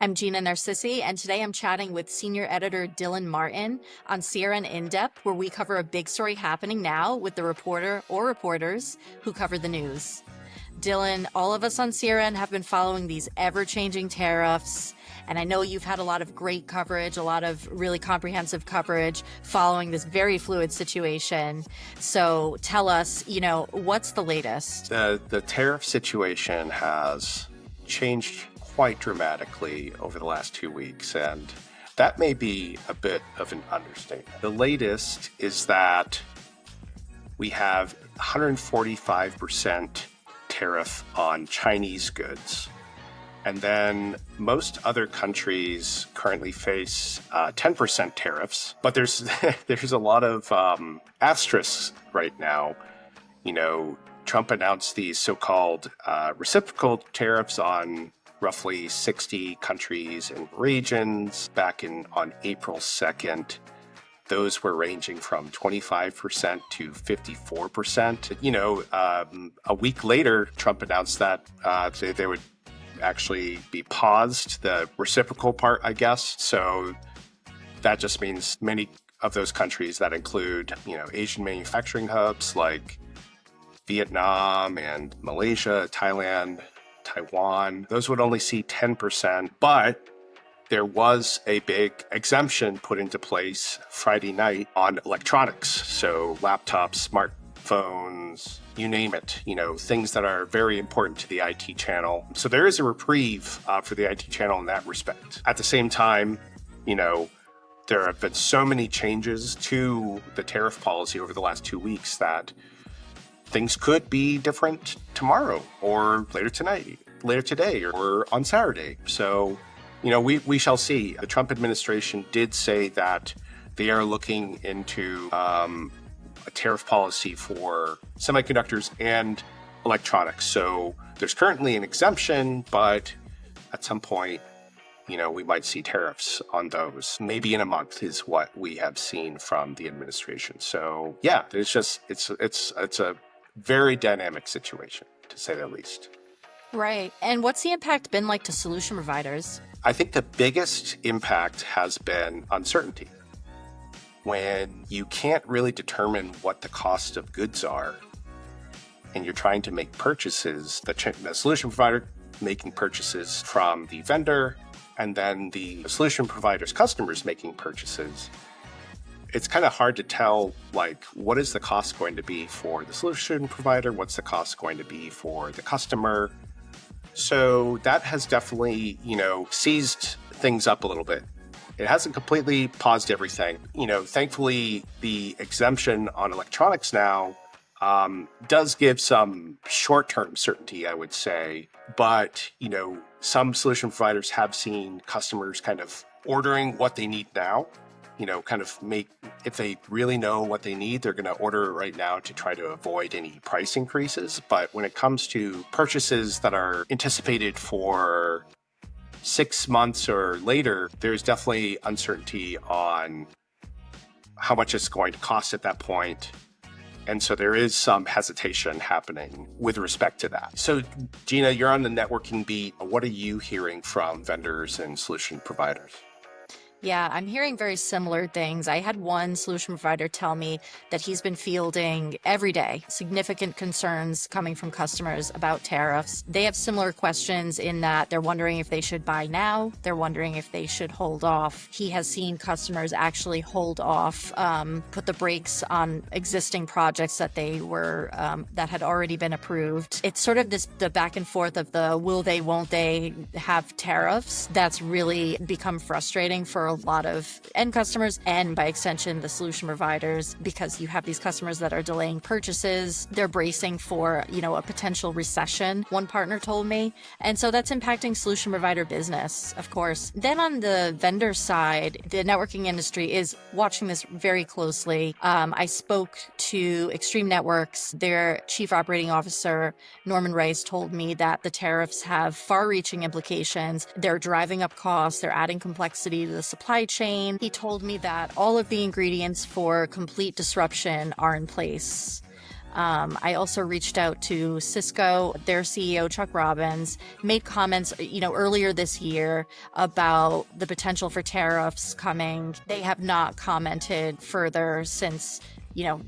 I'm Gina Narcisi, and today I'm chatting with senior editor Dylan Martin on CRN In-Depth, where we cover a big story happening now with the reporter or reporters who cover the news. Dylan, all of us on CRN have been following these ever-changing tariffs, and I know you've had a lot of great coverage, a lot of really comprehensive coverage following this very fluid situation. So tell us, what's the latest? The tariff situation has changed quite dramatically over the last 2 weeks, and that may be a bit of an understatement. The latest is that we have 145% tariff on Chinese goods. And then most other countries currently face 10% tariffs, but there's there's a lot of asterisks right now. Trump announced these so-called reciprocal tariffs on roughly 60 countries and regions back on April 2nd. Those were ranging from 25% to 54%. A week later, Trump announced that they would actually be paused, the reciprocal part, I guess. So that just means many of those countries that include, Asian manufacturing hubs like Vietnam and Malaysia, Thailand, Taiwan, those would only see 10%, but there was a big exemption put into place Friday night on electronics. So laptops, smartphones, you name it, things that are very important to the IT channel. So there is a reprieve for the IT channel in that respect. At the same time, there have been so many changes to the tariff policy over the last 2 weeks that things could be different tomorrow or later today or on Saturday. So, we shall see. The Trump administration did say that they are looking into a tariff policy for semiconductors and electronics. So there's currently an exemption, but at some point, we might see tariffs on those. Maybe in a month is what we have seen from the administration. So yeah, it's a very dynamic situation, to say the least. Right. And what's the impact been like to solution providers? I think the biggest impact has been uncertainty. When you can't really determine what the cost of goods are, and you're trying to make purchases, the solution provider making purchases from the vendor, and then the solution provider's customers making purchases, it's kind of hard to tell, what is the cost going to be for the solution provider? What's the cost going to be for the customer? So that has definitely, seized things up a little bit. It hasn't completely paused everything. Thankfully, the exemption on electronics now does give some short-term certainty, I would say. But, some solution providers have seen customers kind of ordering what they need now. If they really know what they need, they're going to order it right now to try to avoid any price increases. But when it comes to purchases that are anticipated for 6 months or later, there's definitely uncertainty on how much it's going to cost at that point. And so there is some hesitation happening with respect to that. So Gina, you're on the networking beat. What are you hearing from vendors and solution providers? Yeah, I'm hearing very similar things. I had one solution provider tell me that he's been fielding every day significant concerns coming from customers about tariffs. They have similar questions in that they're wondering if they should buy now. They're wondering if they should hold off. He has seen customers actually hold off, put the brakes on existing projects that they were that had already been approved. It's sort of the back and forth of the will they, won't they have tariffs that's really become frustrating for a lot of end customers and by extension the solution providers, because you have these customers that are delaying purchases. They're bracing for, a potential recession, one partner told me. And so that's impacting solution provider business, of course. Then on the vendor side, the networking industry is watching this very closely. I spoke to Extreme Networks. Their chief operating officer, Norman Rice, told me that the tariffs have far-reaching implications. They're driving up costs. They're adding complexity to the supply chain. He told me that all of the ingredients for complete disruption are in place. I also reached out to Cisco. Their CEO, Chuck Robbins, made comments, earlier this year about the potential for tariffs coming. They have not commented further since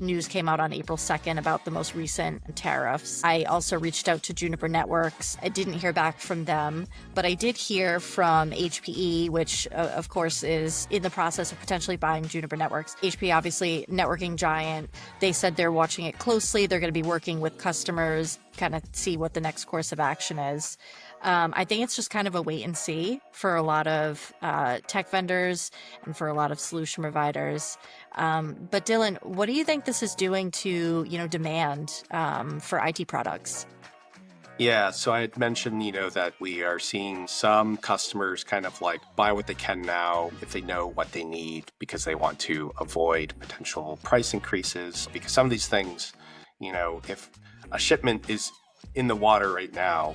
news came out on April 2nd about the most recent tariffs. I also reached out to Juniper Networks. I didn't hear back from them, but I did hear from HPE, which of course is in the process of potentially buying Juniper Networks. HPE, obviously, networking giant. They said they're watching it closely. They're going to be working with customers, kind of see what the next course of action is. I think it's just kind of a wait and see for a lot of tech vendors and for a lot of solution providers. But Dylan, what do you think this is doing to, demand for IT products? Yeah, so I had mentioned, that we are seeing some customers kind of like buy what they can now if they know what they need because they want to avoid potential price increases. Because some of these things, if a shipment is in the water right now,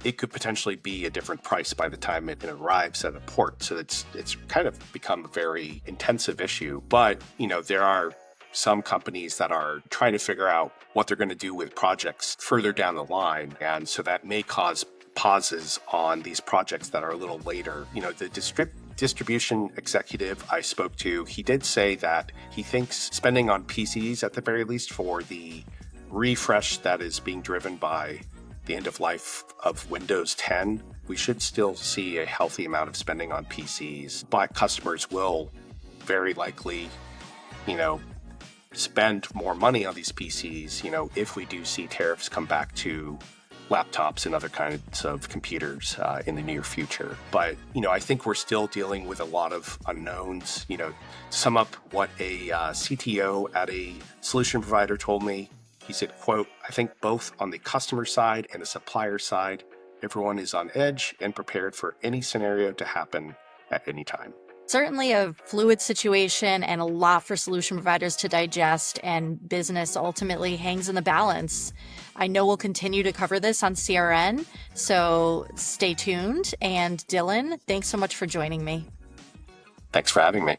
it could potentially be a different price by the time it arrives at a port. So it's kind of become a very intensive issue. But, there are some companies that are trying to figure out what they're going to do with projects further down the line. And so that may cause pauses on these projects that are a little later. The distribution executive I spoke to, he did say that he thinks spending on PCs at the very least for the refresh that is being driven by the end of life of Windows 10, we should still see a healthy amount of spending on PCs, but customers will very likely, spend more money on these PCs, if we do see tariffs come back to laptops and other kinds of computers in the near future. But, I think we're still dealing with a lot of unknowns. To sum up what a CTO at a solution provider told me, he said, quote, "I think both on the customer side and the supplier side, everyone is on edge and prepared for any scenario to happen at any time." Certainly a fluid situation and a lot for solution providers to digest, and business ultimately hangs in the balance. I know we'll continue to cover this on CRN, so stay tuned. And Dylan, thanks so much for joining me. Thanks for having me.